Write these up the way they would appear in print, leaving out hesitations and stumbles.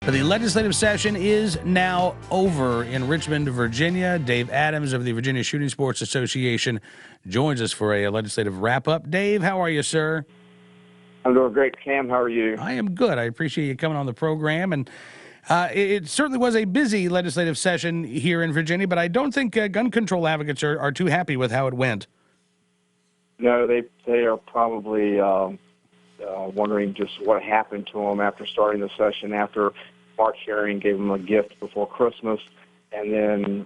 The legislative session is now over in Richmond, Virginia. Dave Adams of the Virginia Shooting Sports Association joins us for a legislative wrap-up. Dave, how are you, sir? I'm doing great, Cam. How are you? I am good. I appreciate you coming on the program. And it certainly was a busy legislative session here in Virginia, but I don't think gun control advocates are too happy with how it went. No, they are probably wondering just what happened to them after starting the session, after Mark Herring gave them a gift before Christmas, and then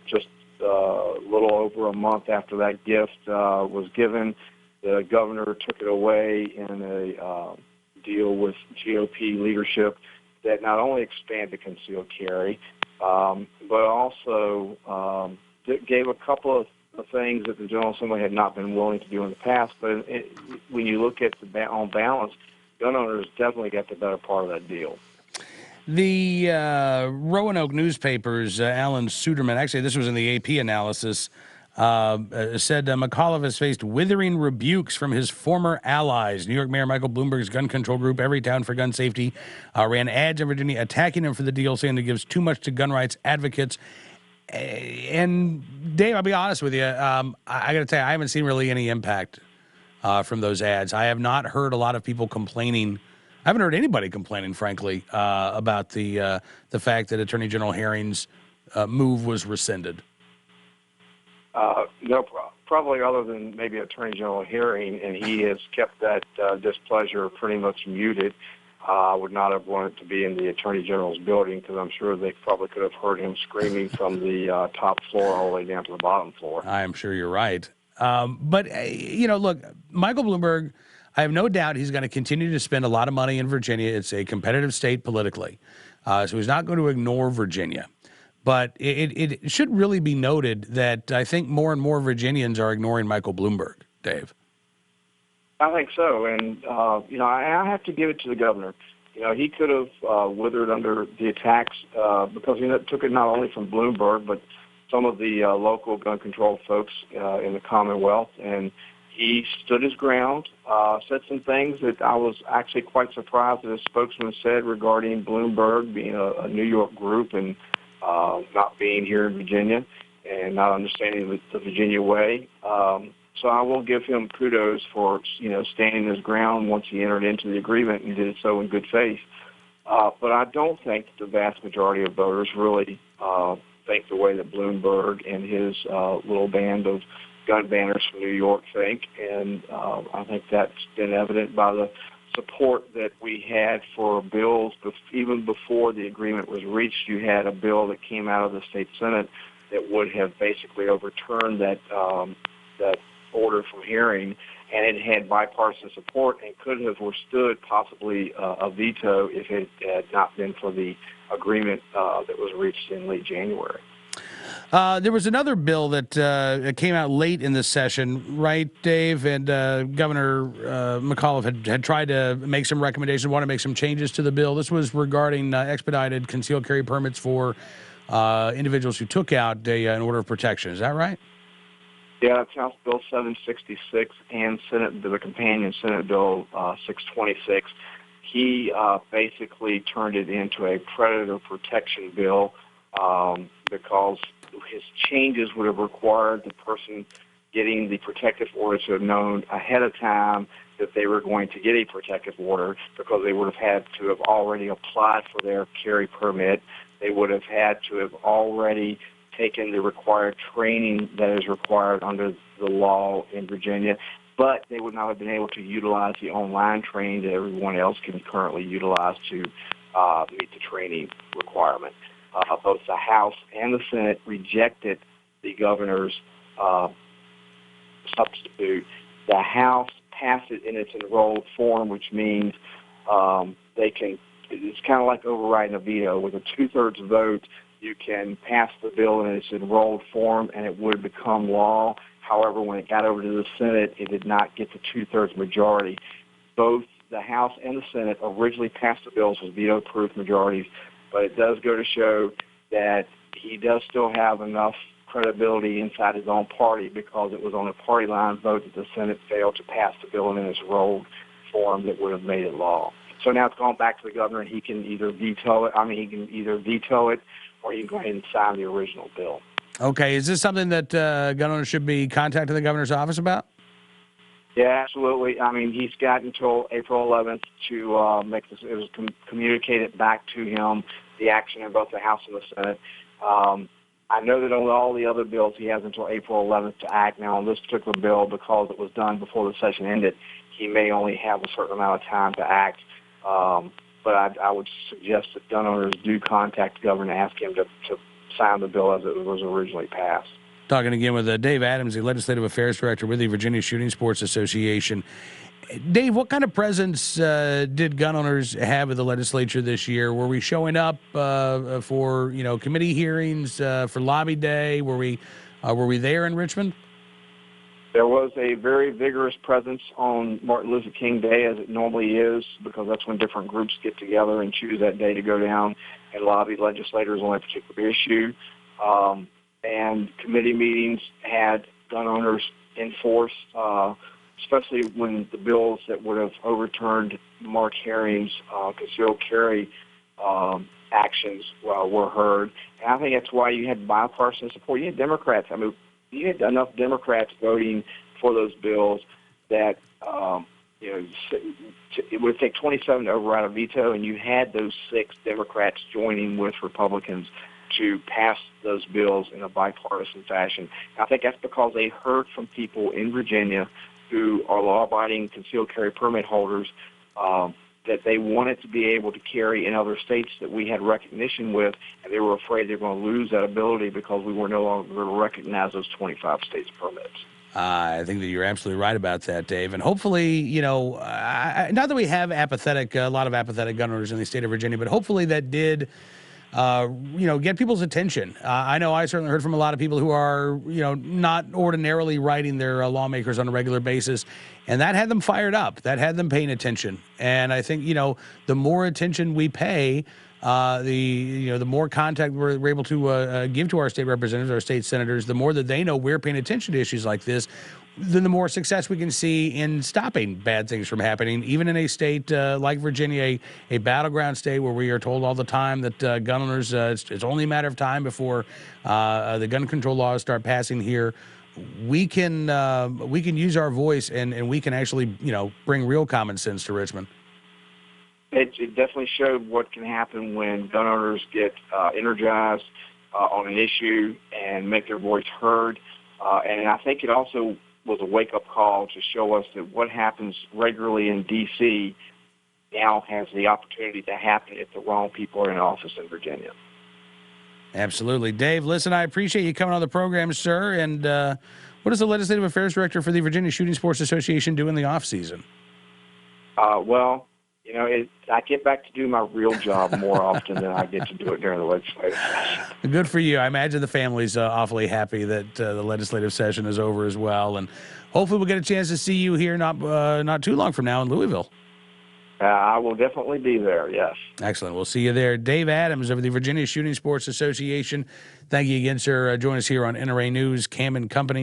just a little over a month after that gift was given, the governor took it away in a deal with GOP leadership that not only expanded concealed carry, but also gave a couple of things that the General Assembly had not been willing to do in the past. But when you look at on balance, gun owners definitely got the better part of that deal. The Roanoke newspapers, Alan Suderman, actually this was in the AP analysis, said McAuliffe has faced withering rebukes from his former allies. New York Mayor Michael Bloomberg's gun control group, Everytown for Gun Safety, ran ads in Virginia attacking him for the deal, saying it gives too much to gun rights advocates. And Dave, I'll be honest with you, I got to tell you, I haven't seen really any impact from those ads. I have not heard a lot of people complaining. I haven't heard anybody complaining, frankly, about the fact that Attorney General Herring's move was rescinded. No, probably other than maybe Attorney General Herring, and he has kept that displeasure pretty much muted. I would not have wanted to be in the Attorney General's building because I'm sure they probably could have heard him screaming from the top floor all the way down to the bottom floor. I am sure you're right. But, look, Michael Bloomberg, I have no doubt he's going to continue to spend a lot of money in Virginia. It's a competitive state politically. So he's not going to ignore Virginia. But it should really be noted that I think more and more Virginians are ignoring Michael Bloomberg, Dave. I think so, and I have to give it to the governor. He could have withered under the attacks because he took it not only from Bloomberg, but some of the local gun control folks in the Commonwealth, and he stood his ground, said some things that I was actually quite surprised that his spokesman said regarding Bloomberg being a New York group and not being here in Virginia and not understanding the Virginia way. So I will give him kudos for, standing his ground once he entered into the agreement and did so in good faith. But I don't think the vast majority of voters really think the way that Bloomberg and his little band of gun banners from New York think. And I think that's been evident by the support that we had for bills. Even before the agreement was reached, you had a bill that came out of the state Senate that would have basically overturned that order from Herring, and it had bipartisan support and could have withstood possibly a veto if it had not been for the agreement that was reached in late January. There was another bill that came out late in the session, right, Dave? And Governor McAuliffe had tried to make some recommendations, want to make some changes to the bill. This was regarding expedited concealed carry permits for individuals who took out an order of protection. Is that right? Yeah, it's House Bill 766 and the companion Senate Bill 626. He basically turned it into a predator protection bill because his changes would have required the person getting the protective order to have known ahead of time that they were going to get a protective order, because they would have had to have already applied for their carry permit. They would have had to have already taken the required training that is required under the law in Virginia, but they would not have been able to utilize the online training that everyone else can currently utilize to meet the training requirement. Both the House and the Senate rejected the governor's substitute. The House passed it in its enrolled form, which means it's kind of like overriding a veto. With a two-thirds vote, you can pass the bill in its enrolled form and it would become law. However, when it got over to the Senate, it did not get the two-thirds majority. Both the House and the Senate originally passed the bills with veto-proof majorities, but it does go to show that he does still have enough credibility inside his own party, because it was on a party line vote that the Senate failed to pass the bill in its enrolled form that would have made it law. So now it's gone back to the governor, and he can either veto it. He can either veto it, or he can go ahead and sign the original bill. Okay, is this something that gun owners should be contacting the governor's office about? Yeah, absolutely. He's got until April 11th to make this. It was communicated back to him, the action in both the House and the Senate. I know that on all the other bills, he has until April 11th to act. Now, on this particular bill, because it was done before the session ended, he may only have a certain amount of time to act. But I would suggest that gun owners do contact the governor and ask him to sign the bill as it was originally passed. Talking again with Dave Adams, the Legislative Affairs Director with the Virginia Shooting Sports Association. Dave, what kind of presence did gun owners have at the legislature this year? Were we showing up for committee hearings, for lobby day? Were we there in Richmond? There was a very vigorous presence on Martin Luther King Day, as it normally is, because that's when different groups get together and choose that day to go down and lobby legislators on a particular issue. And committee meetings had gun owners in force, especially when the bills that would have overturned Mark Herring's concealed carry actions were heard. And I think that's why you had bipartisan support. You had Democrats. You had enough Democrats voting for those bills that it would take 27 to override a veto, and you had those 6 Democrats joining with Republicans to pass those bills in a bipartisan fashion. I think that's because they heard from people in Virginia who are law-abiding concealed carry permit holders that they wanted to be able to carry in other states that we had recognition with, and they were afraid they were going to lose that ability because we were no longer going to recognize those 25 states' permits. I think that you're absolutely right about that, Dave. And hopefully, not that we have a lot of apathetic gun owners in the state of Virginia, but hopefully that did get people's attention. I know I certainly heard from a lot of people who are, not ordinarily writing their lawmakers on a regular basis, and that had them fired up. That had them paying attention. And I think, the more attention we pay, the more contact we're able to give to our state representatives, our state senators, the more that they know we're paying attention to issues like this, then the more success we can see in stopping bad things from happening, even in a state like Virginia, a battleground state where we are told all the time that gun owners, it's only a matter of time before the gun control laws start passing here. We can use our voice and we can actually, bring real common sense to Richmond. It definitely showed what can happen when gun owners get energized on an issue and make their voice heard. And I think it also was a wake-up call to show us that what happens regularly in D.C. now has the opportunity to happen if the wrong people are in office in Virginia. Absolutely. Dave, listen, I appreciate you coming on the program, sir. And what does the Legislative Affairs Director for the Virginia Shooting Sports Association do in the off-season? I get back to do my real job more often than I get to do it during the legislative session. Good for you. I imagine the family's awfully happy that the legislative session is over as well. And hopefully we'll get a chance to see you here not too long from now in Louisville. I will definitely be there, yes. Excellent. We'll see you there. Dave Adams of the Virginia Shooting Sports Association. Thank you again, sir. Join us here on NRA News, Cam and Company.